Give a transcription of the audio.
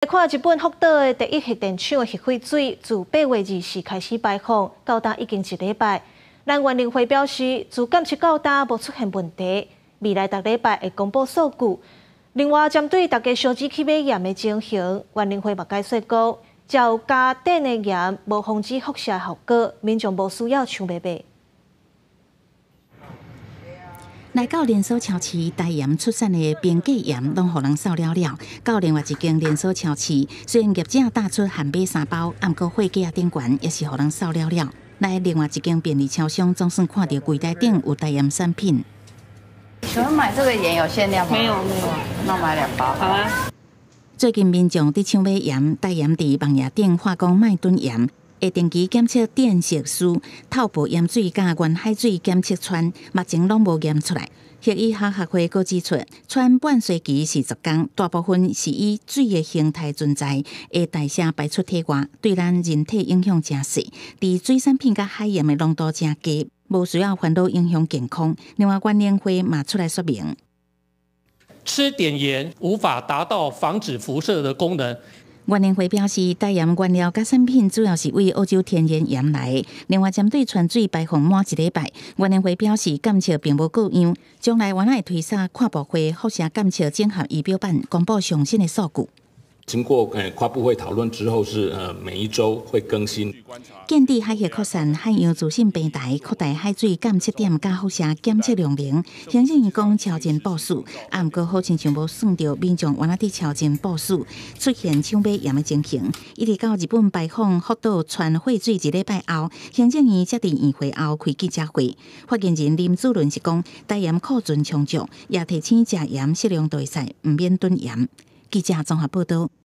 看日本福岛的第一核电厂的核废水，自8月24开始排放，到达已经1礼拜。咱原能会表示，自检测到达无出现问题，未来逐礼拜会公布数据。另外，针对大家相机去买盐的情形，原能会嘛解说讲，只有加碘的盐无防止辐射效果，民众无需要抢买买。 来到连锁超市，台盐出产的边界盐拢互人扫了了。到另外一间连锁超市，虽然业者打出限买3包，毋过货架顶悬也是互人扫了了。来另外一间便利超商，总算看到柜台顶有台盐产品。请问买这个盐有限量吗？没有，那买2包。好啊。最近民众伫抢买盐，台盐伫网页顶化工卖吨盐。 会定期检测电色素、透薄盐水甲原海水检测串，目前拢无验出来。核医学学会阁指出，串半衰期是10天，大部分是以水的形态存在，会代谢排出体外，对咱人体影响真细。伫水产品甲海盐的浓度真低，无需要烦恼影响健康。另外，原联会嘛出来说明，吃碘盐无法达到防止辐射的功能。 原联会表示，台盐原料甲产品主要是为澳洲天然盐来的。另外，针对泉水排放满1礼拜，原联会表示检测并无够样，将来原来推测跨部会辐射检测整合仪表板，公布上新的数据。 经过跨部会讨论之后，是每一周会更新。建立海协扩散海洋自信平台，扩大海水检测点甲辐射检测量能。行政院讲超前部署，毋过好亲像无算到民众原来伫超前部署出现抢买盐的情形。一直到日本排放福岛传废水1礼拜后，行政院才伫议会后开记者会。发言人林主任是讲，台盐库存充足，也提醒食盐适量大使，毋免囤盐。记者综合报道。